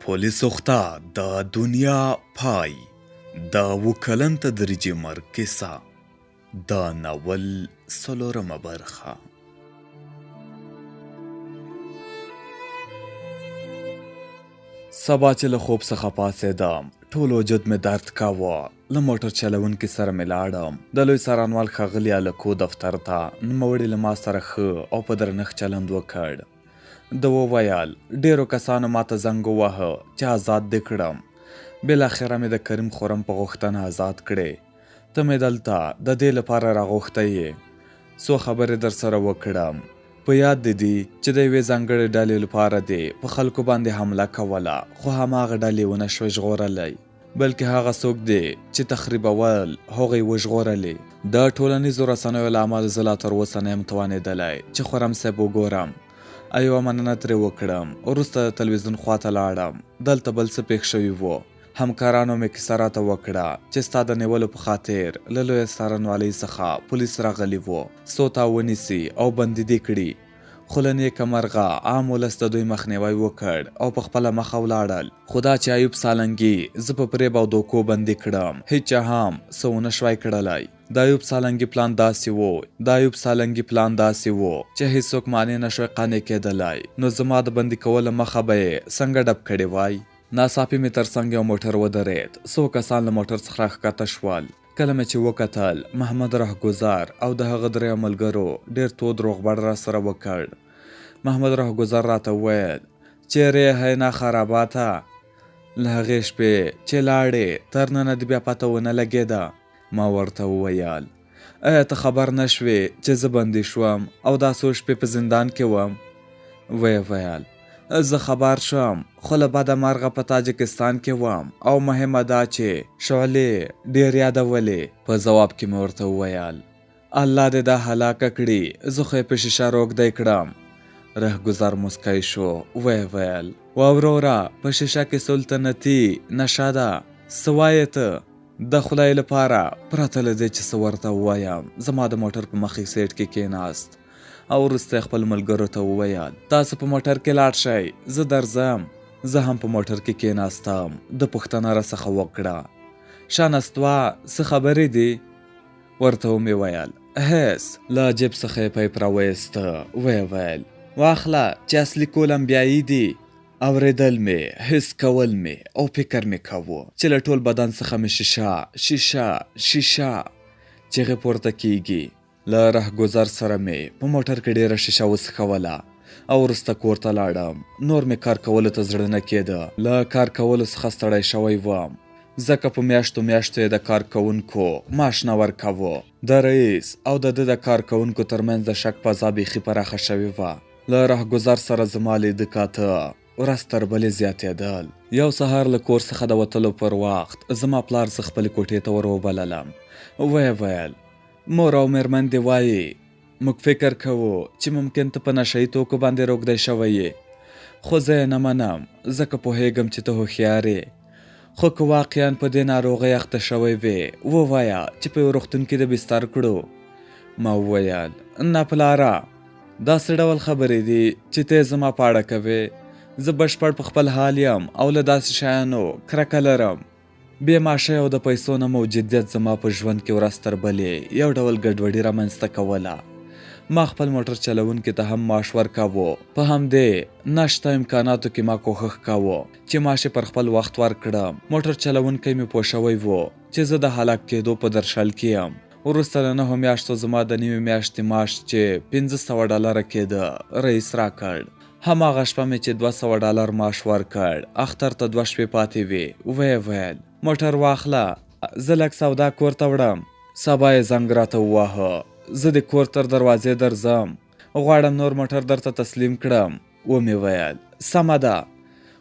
پۆلیس وختا د دنیا پای د وکلن تدریجي مرګ کیسه د ناول څلورمه برخه. سبا چې له خوب څخه پاڅېدم ټول وجود مې درد کاوه. له موټر چلونکي سره مې لاړم د لوی څارنوال ښاغلي الکو دفتر ته. نوموړي له ما سره ښه او په درنښت چلند وکړ. ده وویل ډیرو کسانو ماته زنګ وواهه چې آزاد دې کړم. بالاخره مې د کریم خرم په غوښتنه آزاد کړې. ته مې دلته د دې لپاره راغوښتی یې څو خبرې در سره وکړم. په یاد دې دي چې د یوې ځانګړې ډلې لپاره دې په خلکو باندې حمله کوله، خو هماغه ډلې ونه شوی ژغورلی، بلکې هغه څوک دی چې تخریبول هغوی وژغورلې. د ټولنیزو رسنیو له امله زه لا تر اوسه نه یم توانېدلی چې خرم صاحب وګورم. ایوه مننه ترې وکړم. وروسته د تلویزیون خواته لاړم. دلته بل څه پېښ شوي وو. همکارانو مې کیسه راته وکړه چې ستا د نیولو په خاطر له لویه څارنوالۍ څخه پولیس راغلي وو څو تا ونیسي او بندي دې کړي، خو له نیکه مرغه عام ولس د دوی مخنیوی وکړ او په خپله مخه ولاړل. خو دا چې ایوب سالنګي زه په فریب او دوکو بندي کړم هیچا هم څه ونه شوای کړلی. د ایوب سالنګي پلان داسې وو چې هیڅوک معنی نشوی قانع کېدلی، نو زما د بندي کولو مخه به یې څنګه ډب کړې وای. ناڅاپي مې تر څنګ یو موټر ودرېد. څو کسان له موټر څخه راښکته شول. کله مې چې وکتل محمد رهګذر او د هغه دریو ملګرو ډېر تود روغبړ را سره وکړ. محمد رهګذر راته وویل چیرې یې حینا خراباته؟ له هغې شپې چې لاړې تر ننه دې بیا پته ونه لګېده. ما ورته وویل ایا ته خبر نه شوې چې زه بندي شوم او دا څو شپې په زندان کې وم؟ ویې ویل زه خبر شوم، خو له بده مرغه په تاجکستان کې وم او مهمه دا چې شعلې ډېر یادولې. په جواب کې مې ورته وویل الله دې دا هلاکه کړي، زه خو یې په شیشه روږدی کړم. رهګذر مسکی شو. ویې ویل واوروره په شیشه کې سلطنتي نشه ده، څه وایې ته؟ د خدای لپاره پرته له دې چې څه ورته ووایم زما د موټر په مخکې سیټ کې کېناست او وروسته خپل ملګرو ته وویل تاسو په موټر کې لاړ شئ، زه درځم. زه هم په موټر کې کېناستم. د پوښتنه راڅخه وکړه شانستوا څه خبرې دي؟ ورته ومې ویل هېڅ. له جیب څخه یې پیپ راویسته. ویې ویل واخله چې اصلي کولم بیایي دي. اورېدل مې، حس کول مې او فکر مې کوو چې له ټول بدن څخه مې شیشه چیغې پورته کیږي. له رهګذر سره مې په موټر کې ډېره شیشه وڅښوله او وروسته کور ته لاړم. نور مې کار کولو ته زړه نه کېده. له کار کولو څخه ستړی شوی وم، ځکه په میاشتو یې د کارکوونکو معاش نه ورکاوه. د رئیس او د ده د کارکوونکو ترمنځ د شک فضا بیخي پراخه شوې وه. له رهګذر سره زما لیده کاته ورځ تر بلې زیاتېدل. یو سهار له کور څخه د وتلو پر وخت زما پلار زه خپلې کوټې ته ور وبللم. ویې ویل مور او مېرمن دې وایي موږ فکر کوو چې ممکن ته په نشه یي توکو باندې روږدی شوی یې، خو زه یې نه منم ځکه پوهېږم چې ته هوښیار یې. خو که واقعا په دې ناروغۍ اخته شوی وې ووایه چې په یو روغتون کې دې بستر کړو. ما وویل نه پلاره، داسې ډول خبرې دي چې ته زما په اړه کوې. زه بشپړ په خپل حال یم او له داسې شیانو کرکه لرم. بې ماشه او د پیسو نه موجودیت زما په ژوند کې ورځ تر بلې یو ډول ګډوډي رامنځته کوله. ما خپل موټر چلونکي ته هم معاش ورکاوه. په همدې نشته امکاناتو کې ما کوښښ کاوه چې معاش پر خپل وخت ورکړم. موټر چلونکی مې پوه شوی و چې زه د هلاک کېدو په درشل کې یم. وروسته له 9 میاشتو زما د نیمې میاشتې معاش چې $500 کېده رئیس راکړ. هماغه شپه مې چې $200 معاش ورکړ اختر ته 2 شپې پاتې وې. ویې ویل موټر واخله، زه لږ سودا کور ته وړم. سبا یې زنګ راته وواهه زه د کور تر دروازې درځم، غواړم نور موټر درته تسلیم کړم. ومې ویل سمه ده.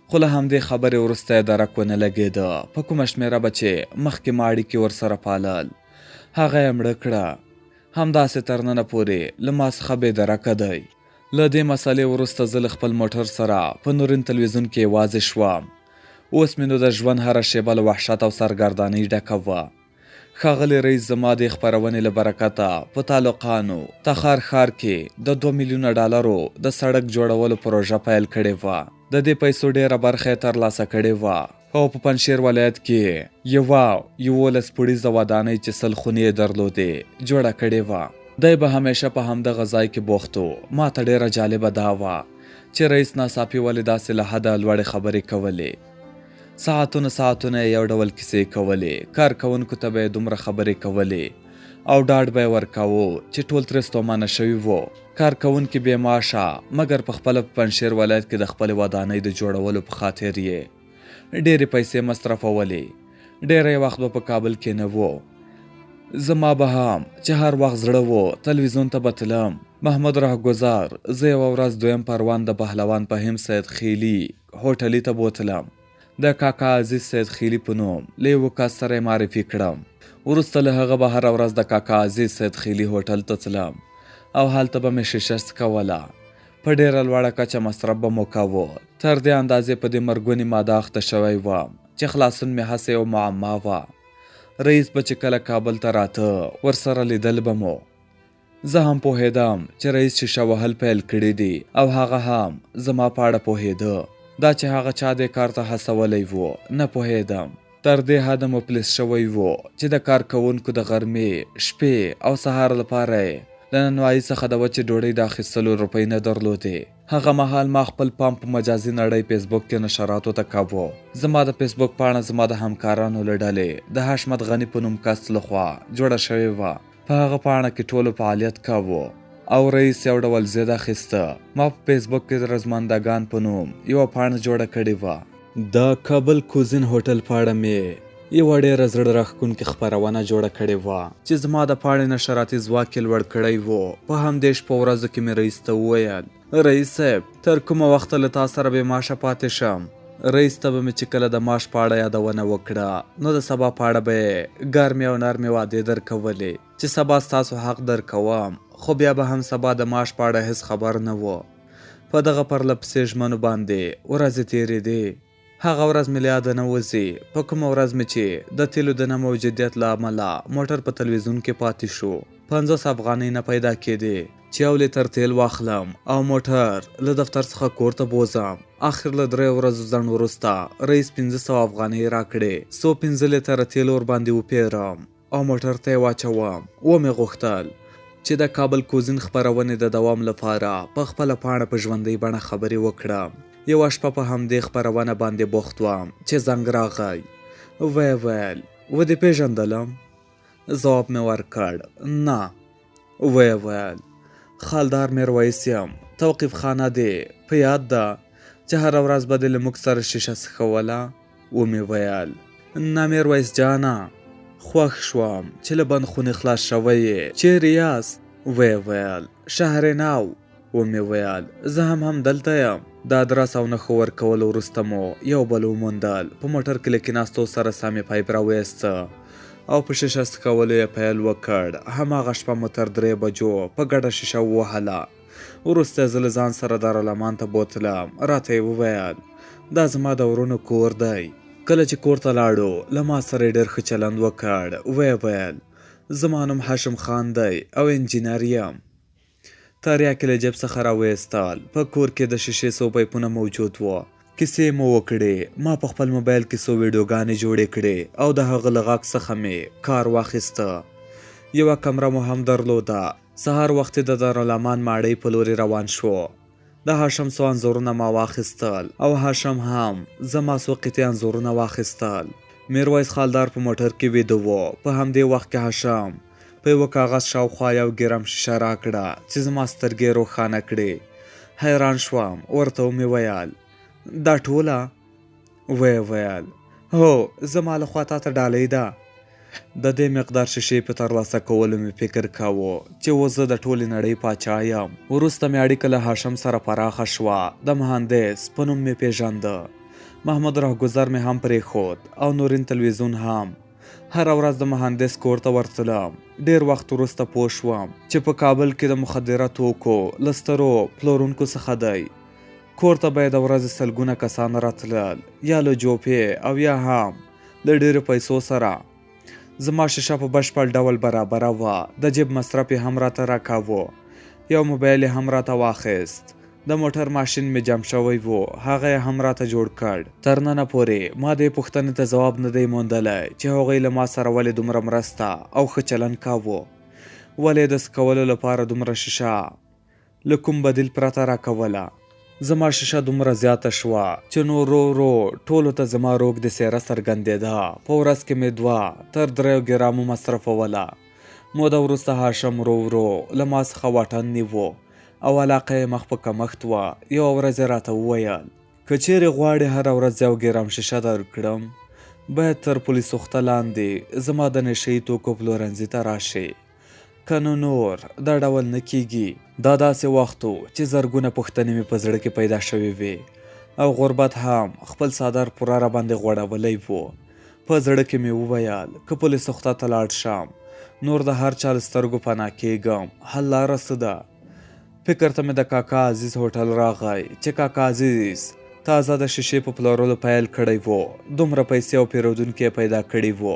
خو له همدې خبرې وروسته یې درک ونه لګېده په کومه شمېره به چې مخکې ما اړیکې ورسره پالل هغه یې مړه کړه. همداسې تر ننه پورې له ما څخه بې درکه دی. له دې مسئلې وروسته زه له خپل موټر سره په نورین تلویزیون کې یوازې شوم. اوس مې نو د ژوند هره شیبه له وحشت او سرګردانۍ ډکه وه. ښاغلی رئیس زما د خپرونې له برکته په تعلقانو تخار ښار کې د 2 میلیونه ډالرو د سړک جوړولو پروژه پیل کړې وه. د دې پیسو ډیره برخه یې ترلاسه کړې وه او په پنجشیر ولایت کې یوه 11 پوړیزه ودانۍ چې 100 خونې یې درلودې جوړه کړې وه. دی به همیشه په همدغه ځای کې بوخت و. ما ته ډیره جالبه دا وه چې رئیس ناڅاپي ولې داسې له حده لوړې خبرې کولې. ساعتونه یو ډول کیسې کولې، کارکوونکو ته به یې دومره خبرې کولې او ډاډ به یې ورکاوه چې ټول ترې ستومانه شوي وو. کارکوونکي بې معاشه مګر په خپله په پنجشیر ولایت کې د خپلې ودانۍ د جوړولو په خاطر یې ډېرې پیسې مصرفولې. ډېری وخت به په کابل کې نه وو. زما به هم چې هر وخت زړه وو تلویزیون ته به تلم. محمد رهګذار زه یوه ورځ دویم پروان د پهلوان فهیم سید خیلي هوټلي ته بوتلم. د کاکا عزیز سید خیلي په نوم له یوه کس سره یې معرفي کړم. وروسته له هغه به هره ورځ د کاکا عزیز سید خیلي هوټل ته تلم او هلته به مې شیشه څکوله. په ډېره لوړه کچه مصرف به مو کاوه. تر دې اندازې په دې مرګونې ماده اخته شوی وم چې خلاصون مې هسې یو معما وه. رئیس به چې کله کابل ته راته ورسره لیدل به مو. زه هم پوهېدم چې رئیس شیشه وهل پیل کړي دي او هغه هم زما په اړه پوهېده. دا چې هغه چا دې کار ته هڅولی وو نه پوهېدم. تر دې حده مفلس شوی وو چې د کارکوونکو د غرمې، شپې او سهار لپاره یې له نانوایي څخه د وچې ډوډۍ د اخیستلو روپۍ نه درلودې. هغه مهال ما خپل پام په مجازي نړۍ فیسبوک کې نشراتو ته کاوه. زما د فیسبوک پاڼه زما د همکارانو له ډلې د حشمت غني په نوم کس لخوا جوړه شوې وه. په هغه پاڼه کې ټولو فعالیت کاوه او رئیس یو ډول ضد اخیسته. ما په فیسبوک کې د رزمندگان په نوم یوه پاڼه جوړه کړې وه. د کابل کوزین هوټل په اړه مې یوه ډېره زړه راښکونکې خپرونه جوړه کړې وه چې زما د پاڼې نشراتي ځواک یې لوړ کړی و. په همدې شپو ورځو کې مې رئیس ته وویل، رئیس صاحب تر کومه وخته له تا سره بې معاشه پاتې شم؟ رئیس ته به مې چې کله د معاش په اړه یادونه وکړه نو د سبا په اړه به یې ګرمې او نرمې وعدې درکولې چې سبا ستاسو حق درکوم. خو بیا به هم سبا د معاش په اړه هیڅ خبر نه و. په دغه پرله پسې ژمنو باندې ورځې تېرېدې. هغه ورځ مې له یاده نه وځي په کومه ورځ مې چې د تیلو د نه موجودیت له امله موټر په تلویزیون کې پاتې شو. 50 افغانۍ نه پیدا کېدې چې یو لیتر تیل واخلم او موټر له دفتر څخه کور ته بوزم. آخر له 3 ورځو ځنډ وروسته رئیس 1500 افغانۍ راکړې څو 15 لیتره تیل ورباندې وپېرم او موټر ته یې واچوم. ومې غوښتل چې د کابل کوزین خپرونې د دوام لپاره په خپله پاڼه په ژوندۍ بڼه خبرې وکړم. یوه شپه په همدې خپرونه باندې بوخت وم چې زنګ راغی. ویې ویل ودې پېژندلم؟ ځواب مې ورکړ نه. ویې ویل خالدار میرویس یم. توقیف خانه دې په یاد ده چې هره ورځ به دې له موږ سره شیشه څښوله؟ ومې ویل نه میرویس جانه. خوښ شوم چې له بند خونې خلاص شوی یې. چیرې یاست؟ ویې ویل شهر نو. ومې ویل زه هم دلته یم. د ادرس او نښو ورکولو وروسته مو یو بل وموندل. په موټر کې له کېناستو سره سمې پایپ راویسته او په شیشه څکولو یې پیل وکړ. هماغه شپه مو تر 3 بجو په ګډه شیشه ووهله. وروسته زه له ځان سره دارالمان ته بوتلم. راته یې وویل دا زما د ورونو کور دی. کله چې کور ته لاړو له ما سره یې ډېر ښه چلند وکړ. ویې ویل زما نوم هاشم خان دی او انجینر یم. تریاکې له جیب څخه راویستل. په کور کې د شیشې څو پایپونه موجود وو. کیسې مو وکړې. ما په خپل موبایل کې څو ویډیوګانې جوړې کړې او د هغه له غږ څخه مې کار واخیسته. یوه کمره مو هم درلوده. سهار وختي د دارالمان ماړۍ په لورې روان شو. د هاشم څو انځورونه ما واخیستل او هاشم هم زما څو قطعې انځورونه واخیستل. میرویس خالدار په موټر کې ویده و. په همدې وخت کې هاشم په یوه کاغذ شاوخوا 1 ګرم شیشه راکړه چې زما سترګې روښانه کړې. حیران شوم. ورته مې ویل دا ټوله؟ ویې ویل هو زما لخوا تا ته ډالۍ ده. د دې مقدار شیشې په ترلاسه کولو مې فکر کاوه چې اوس زه د ټولې نړۍ پاچا یم. وروسته مې اړیکه له هاشم سره پراخه شوه. د مهندس په نوم مې پیژانده. محمد رهګذر مې هم پرېښود او نورین تلویزیون هم. هره ورځ د مهندس کور ته ورتلم. ډېر وخت وروسته پوه شوم چې په کابل کې د مخدره توکو له سترو پلورونکو څخه دی. کور ته به یې د ورځې سلګونه کسان راتلل یا له جوپې او یا هم له ډېرو پیسو سره. زما شیشه په بشپړ ډول برابره وه، د جیب مصرف یې هم راته راکاوه، یو موبایل یې هم راته واخیست، د موټر ماشین مې جم شوی و، هغه یې هم راته جوړ کړ. تر ننه پورې ما دې پوښتنې ته ځواب نه دی موندلی چې هغوی له ما سره ولې دومره مرسته او ښه چلند کاوه، ولې د څکولو لپاره دومره شیشه له کوم بدیل پرته راکوله. زما شیشه دومره زیاته شوه چې نو ورو ټولو ته زما روږدې څېره څرګندېده. په ورځ کې مې 2 تر 3 ګرامو مصرفوله. موده وروسته هاشم ورو له ما څخه واټن نیوه او علاقه یې مخ په کمښت وه. یوه ورځ یې راته وویل که چیرې غواړې هره ورځ 1 ګرام شیشه درکړم باید تر پولیسو خته لاندې زما د نشه یي توکو پلورنځي ته راشې، که نو نور دا ډول نه کیږي. دا داسې وخت و چې زرګونه پوښتنې مې په زړه کې پیدا شوې وې او غربت هم خپل څادر پوره راباندې غوړولی و. په زړه کې مې وویل که پولیسو خته ته لاړ شم نور د هر چا له سترګو پناه کېږم، حل لاره څه ده؟ فکر ته مې د کاکا عزیز هوټل راغی چې کاکا عزیز تازه د شیشې په پلورلو پیل کړی و. دومره پیسې او پیرودونکي یې پیدا کړي وو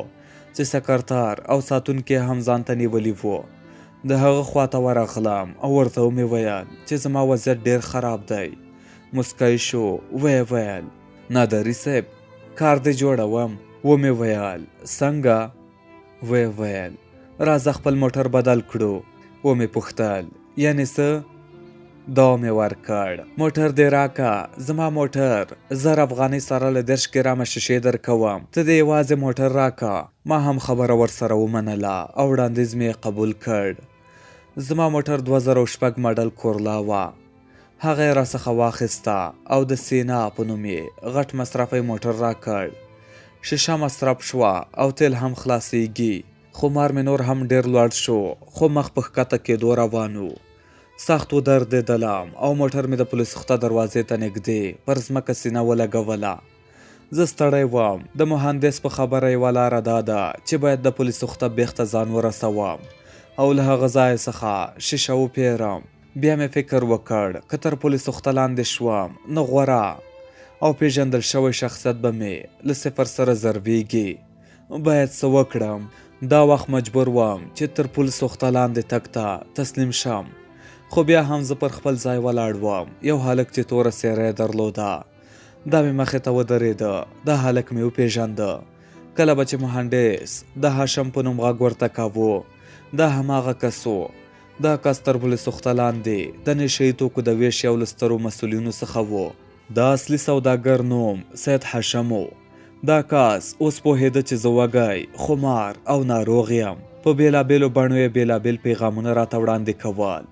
چې سکرتار او ساتونکي هم ځان ته نیولي وو. د هغه خواته ورغلم او ورته ومې ویل چې زما وضعیت ډېر خراب دی. مسکی شو، ویې ویل نادري صاحب کار دې جوړوم. ومې ویل څنګه؟ ویې ویل راځه خپل موټر بدل کړو. ومې پوښتل یعنې څه؟ دا مې ورکړ. موټر دې راکه، زما موټر 1000 افغانۍ سره له 10 ګرامه شیشې درکوم، ته دې یوازې موټر راکه. ما هم خبره ورسره ومنله او وړاندیز مې قبول کړ. زما موټر 2006 ماډل کورلا وه. هغه یې راڅخه واخیسته او د سینا په نوم یې غټ مصرفی موټر راکړ. شیشه مصرف شوه او تیل هم خلاصیږي. خمار مې نور هم ډېر لوړ شو خو مخ په ښکته کېدو روان و. سخت ودرېدلم او موټر مې د پولیسو خته دروازې ته نږدې پر ځمکه سینه ولګوله. زه ستړی وم. د مهندس په خبره یوه لاره دا ده چې باید د پولیسو خته بیخته ځان ورسوم او له هغه ځای څخه شیشه وپیرم. بیا مې فکر وکړ که تر پولیسو خته لاندې شوم نو غوره او پیژندل شوی شخصیت به مې له 0 سره ضربیږي. باید څه وکړم؟ دا وخت مجبور وم چې تر پولیسو خته لاندې تګ ته تسلیم شم، خو بیا هم زه پر خپل ځای ولاړ وم. یو هلک چې توره څېره یې درلوده دا مې مخې ته ودرېده. دا هلک مې وپېژانده. کله به چې مهندس د هاشم په نوم غږ ورته کاوه دا هماغه کس و. دا کس تر پولیسو خته لاندې د نشه یي توکو د ویش یو له سترو مسؤلینو څخه و. د اصلي سوداګر نوم سید هاشم و. دا کس اوس پوهېده چې زه وږی، خمار او ناروغ یم. په بېلابېلو بڼو یې بېلابېل پیغامونه راته وړاندې کول.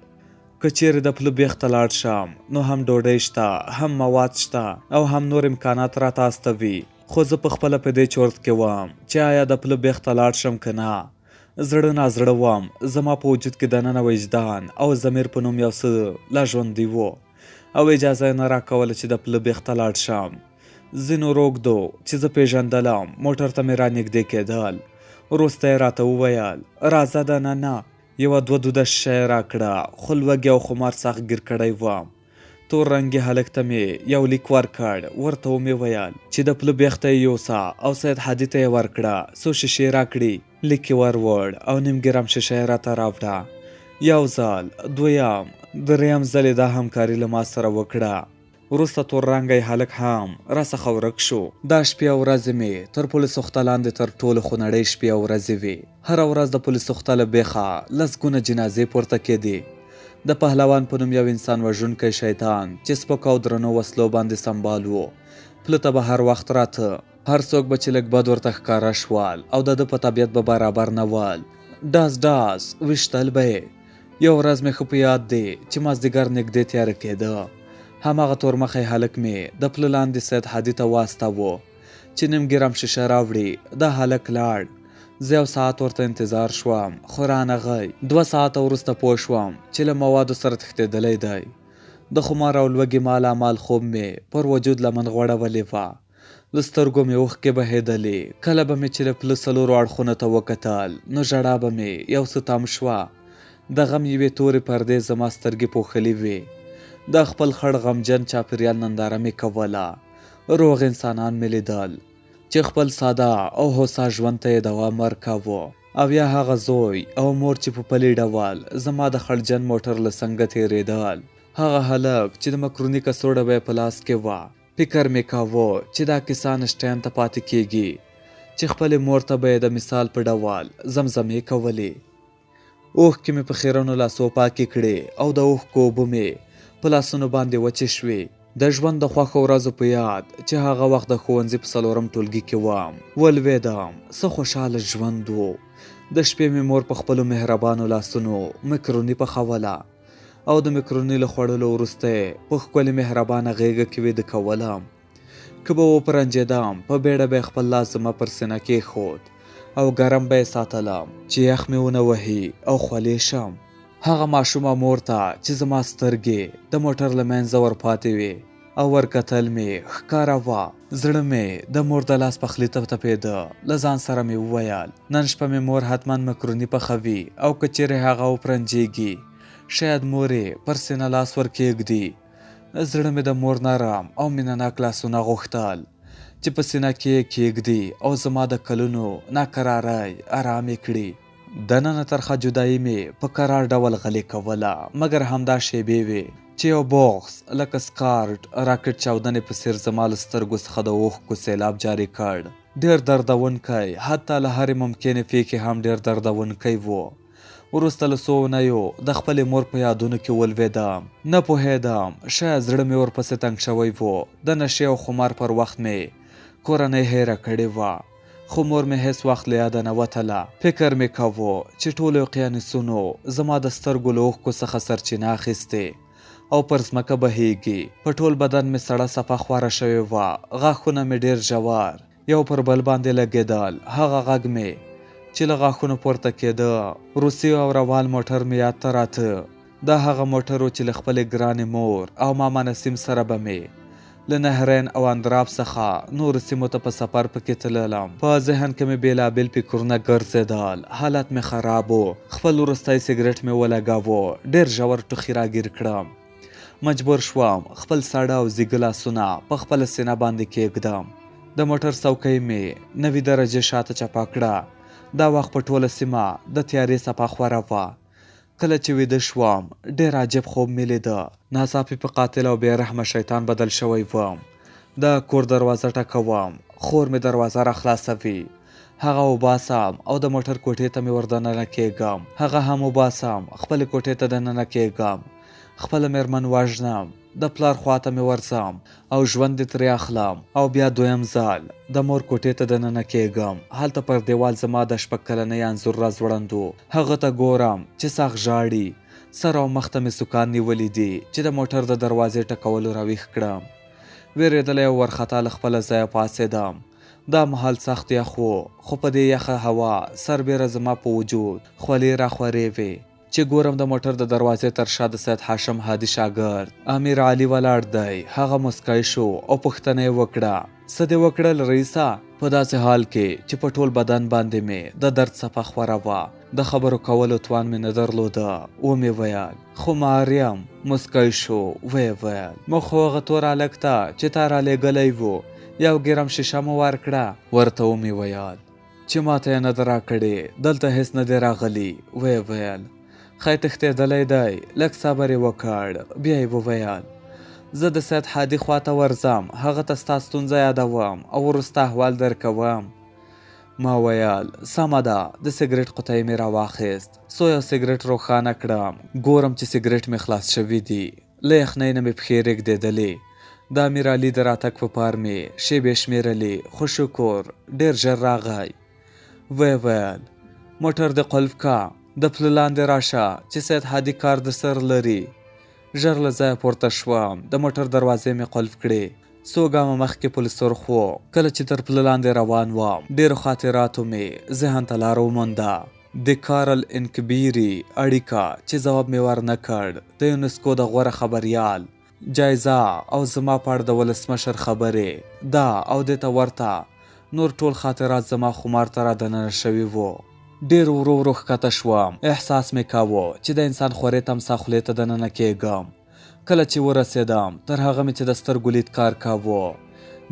که چیرې د پله بیخته لاړ شم نو هم ډوډۍ شته، هم مواد شته او هم نور امکانات راته استوي. خو زه په خپله په دې چورت کې وم چې آیا د پله بیخته لاړ شم که نه. زړه نازړه وم. زما په وجود کې دننه وجدان او ضمیر په نوم یو څه لا ژوندي و او اجازه یې نه راکوله چې د پله بیخته لاړ شم. ځینو روږدو چې زه پیژندلم موټر ته مې رانږدې کېدل. وروسته یې راته وویل راځه دننه. یوه 2 دوده شیشه یې راکړه خو لوږې او خمار سخت ګیر کړی وم. تور رنګي هلک ته مې یو لیک ورکړ. ورته ومې ویل چې د پله بیخته یې یوسه او سید هادي ته یې ورکړه څو شیشې راکړي. لیک یې وروړ او 1 ګرام شیشه یې راته راوړه. یو ځل، دویم، دریم ځل یې دا همکاري له ما سره وکړه. وروسته تور رنګی هلک هم راڅخه ورک شو. دا شپې او ورځې مې تر پولیسو خته لاندې تر ټولو خونړۍ شپې او ورځې وې. هره ورځ د پولیسو خته له بیخه 10 ګونه جنازې پورته کېدې. د پهلوان په نوم یو انسان وژونکی شیطان چې سپکو او درنو وسلو باندې سمبال و پله ته به هر وخت راته. هر څوک به چې لږ بد ورته ښکاره شول او د ده په طبیعت به برابر نه ول ډاز ویشتل به یې. یو ورځ مې ښه په یاد دی چې مازدیګر نږدې تیاره کېده. هماغه تورمخی هلک مې د پله لاندې سید هادي ته واستاوه چې 1 ګرام شیشه راوړي. دا هلک لاړ. زه 1 ساعت ورته انتظار شوم خو رانغی. 2 ساعته وروسته پوه شوم چې له موادو سره تښتېدلی دی. د خمار او لوږې مالامال خوب مې پر وجود لمن غوړولې وه. له سترګو مې اوښکې بهېدلې. کله به مې چې له پله 4 اړخونو ته وکتل نو ژړا به مې یو څه تم شوه. د غم یوې تورې پردې زما سترګې پوښلې وې. د خپل خړ غمجن چاپېریال ننداره مې کوله. روغ انسانان مې لیدل چې خپل ساده او هوسا ژوند ته یې دوام ورکاوه. او یا هغه زوی او مور چې په پلي ډول زما د خړجن موټر له څنګه تېرېدل، هغه هلک چې د مکروني کڅوړه به یې په لاس کې وه. فکر مې کاوه چې دا کیسه نشټیان ته پاتې کېږي چې خپلې مور ته به یې د مثال په ډول زمزمې کولې. اوښکې مې په خیرنو لاسو پاکې کړې او د اوښکو اوبه مې په لاسونو باندې وچې شوې. د ژوند د خوښو ورځو په یاد چې هغه وخت د ښوونځي په 4 ټولګي کې وم، ولوېدم. څه خوشحاله ژوند و. د شپې مې مور په خپلو مهربانو لاسونو مکروني پخوله او د مکروني له خوړلو وروسته په ښکلې مهربانه غېږه کې ویده کولم. که به وپرنجېدم په بیړه به یې خپل لاس زما پر سینه کېښود او ګرم به یې ساتلم چې یخ مې ونه وهي او خولې شم. هغه ماشومه مور ته چې زما سترګې د موټر له منځه ورپاتې وې او ورکتل مې ښکاره وه. زړه مې د مور د لاس پخلي ته تپېده. له ځان سره مې وویل نن شپه مې مور حتما مکروني پخوي او که چیرې هغه وپرنجېږي شاید مور یې پر سینه لاس ورکېږدي. زړه مې د مور نرم او مینه‌ناک لاسونه غوښتل چې په سینه کې یې کېږدي او زما د کلونو ناکرارۍ آرامې کړي. دننه ترخه جدایي مې په قرار ډول غلې کوله، مګر همدا شیبې وې چې یو بغز لکه سکارټ راکټ چاودنې په څېر زما له سترګو څخه د اوښکو سیلاب جاري کړ. ډېر دردونکی، حتی له هرې ممکنې پېښې هم ډېر دردونکی و. وروسته له څو اونیو د خپلې مور په یادونو کې ولوېدم. نه پوهېدم، شاید زړه مې ورپسې تنګ شوی و. د نشې او خمار پر وخت مې کورنۍ هېره کړې وه، خو مور مې هېڅ وخت له یاده نه وتله. فکر مې کاوه چې ټولو اقیانوسونو زما د سترګو له اوښکو څخه سرچینه اخیستې او پر ځمکه بهیږي. په ټول بدن مې سړه صفه خواره شوې وه. غاښونه مې ډېر ژور یو پر بل باندې لګېدل. هغه غږ مې چې له غاښونو پورته کېده، روسي او روان موټر مې یاد ته راته. دا هغه موټر و چې له خپلې ګرانې مور او ماما نسیم سره به مې له نهرین او اندراب څخه نورو سیمو ته په سفر پکې تللم. په ذهن کې مې بېلابېل فکرونه ګرځېدل. حالت مې خراب و. خپل وروستی سګرټ مې ولګاوه. ډېر ژور ټوخي راګیر کړم. مجبور شوم خپل ساړه او زیږه لاسونه په خپله سینه باندې کېږدم. د موټر څوکۍ مې 90 درجې شاته چپه کړه. دا وخت په ټوله سیمه د تیارې څپه خوره وه. کله چې ویده شوم ډېر عجیب خوب مې لیده. ناڅاپي په قاتل او بې رحمه شیطان بدل شوی وم. د کور دروازه ټکوم. خور مې دروازه را خلاصوي. هغه وباسم او د موټر کوټې ته مې وردننه کېږم. هغه هم وباسم، خپلې کوټې ته دننه کېږم. خپله مېرمن وژنم. د پلار خواته مې ورځم او ژوند دې ترې اخلم او بیا دویم ځل د مور کوټې ته دننه کېږم. هلته پر دیوال زما د 6 کلنۍ انځور راځوړند و. هغه ته ګورم چې سخت ژاړي. سر او مخ ته مې سوکان نیولي دي چې د موټر د دروازې ټکولو راویښ کړم. وېرېدلی او ورخطا له خپله ځایه پاڅېدم. دا مهال سخت یخ و، خو په دې یخه هوا سربیره زما په وجود خولې راخورې وې. چې ګورم د موټر د دروازې تر شا د سید هاشم هادي شاګرد امیر علي ولاړ دی. هغه مسکی شو او پوښتنه یې وکړه څه دې وکړل رئیسه؟ په داسې حال کې چې په ټول بدن باندې مې د درد څپه خوره وه. د خبرو کولو توان مې نه درلوده. ومې ویل خو مریم. مسکی شو. ویل موږ خو هغه تور هلک ته چې تا رالېږلی و یو ګرم شیشه مو ورکړه. ورته ومې ویل چې ماته یې نه ده راکړې، دلته هېڅ نه دی راغلی. ویل خی تښتېدلی دی. لږ صبر یې وکړ. بیا یې وویل زه د سید هادي خواته ورځم، هغه ته ستا ستونزه یادوم او وروسته احوال درکوم. ما ویل سمه ده. د سګرټ قطۍ مې راواخیست. څو یو سګرټ روښانه کړم. ګورم چې سګرټ مې خلاص شوي دي. له یخنۍ نه مې پښې رېږدېدلې. د امیر علي د راتګ په پار مې شیبې شمېرلې، خو شکر ډېر ژر راغی. ویل موټر دې قلف کا، د پله لاندې راشه چې سید هادي کار د سر لري. ژر له ځایه پورته شوم. د موټر دروازې مې قلف کړې. څو ګامه مخکې پل سرخ و. کله چې تر پله لاندې روان وم ډېرو خاطراتو مې ذهن ته لاره ومونده. د کارل انکبیري اړیکه چې ځواب مې ورنه کړ. د یونسکو د غوره خبریال جایزه او زما په اړه د ولسمشر خبرې دا او دې ته ورته نور ټول خاطرات زما خمار ته را دننه شوي وو. ډېر ورو ورو ښکته شوم. احساس مې کاوه چې د انسان خورې تمسا خولې ته دننه کېږم. کله چې ورسېدم تر هغه مې چې د سترګو لید کار کاوه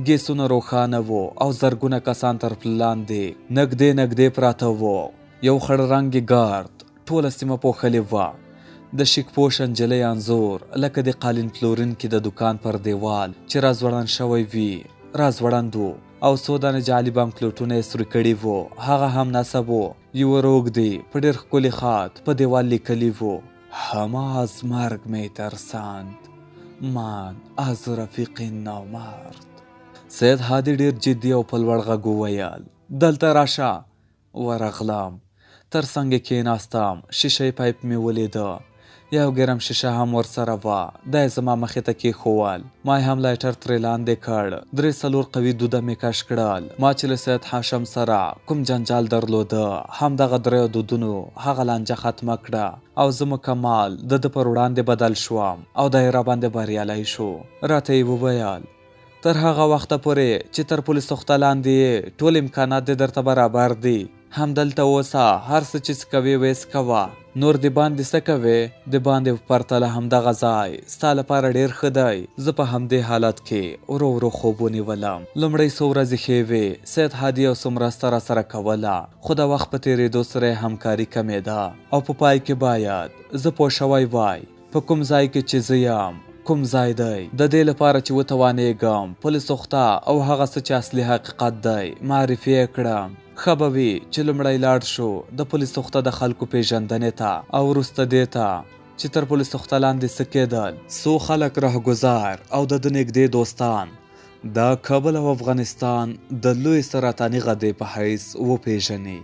ګیسونه روښانه وو او زرګونه کسان تر پل لاندې نږدې پراته وو. یو خړ رنګي ګارد ټوله سیمه پوښلې وه. د شیک پوش نجلۍ انځور لکه د قالین پلورونکي د دکان پر دیوال چې راځوړند شوی وي راځوړند و او څو دانې جعلي بانکلوټونه یې سوري کړي وو. هغه هم نصب و. یوه روږدې په ډېر ښکلي خط په دیوال لیکلي وو: همه از مرگ می ترسند، من از رفیق نامرد. سید هادي ډېر جدي او په لوړ غږ وویل: دلته راشه. ورغلم. تر څنګ یې کېناستم. شیشې پایپ مې ولیده. یو ګرم شیشه هم ورسره وه. دا یې زما مخې ته کېښول. ما یې هم لایټر ترې لاندې کړ. 3-4 قوي دوده مې کش کړل. ما چې له سید هاشم سره کوم جنجال درلوده همدغه 3 دودونو هغه لانجه ختمه کړه او زه مکمل د ده پر وړاندې بدل شوم او دا یې راباندې بریالی شو. راته یې وویل: تر هغه وخته پورې چې تر پولیسو خته لاندې ټول امکانات دې درته برابر دي، همدلته اوسه. هر څه چې څه کوې ویې څه کوه. نور د باندې څه کوې؟ د باندې په پرتله همدغه ځای ستا لپاره ډېر ښه دی. زه په همدې حالت کې ورو خوب ونیولم. لومړی څو ورځې ښې وې. سید هادي یو څه مرسته راسره کوله، خو د وخت په تېرېدو سره یې همکاري کمېده او په پای کې باید زه پوه شوی وای په کوم ځای کې چې زه یم کوم ځای دی. د دې لپاره چې وتوانېږم پولیسو خته او هغه څه چې اصلي حقیقت دی معرفي یې کړم. ښه به وي چې لومړی لاړ شو د پولیسو خته د خلکو پیژندنې ته او وروسته دې ته چې تر پولیسو خته لاندې څه کېدل. څو خلک رهګذار او د ده نږدې دوستان د کابل او افغانستان د لوی سرطاني غدې په حیث وپېژني.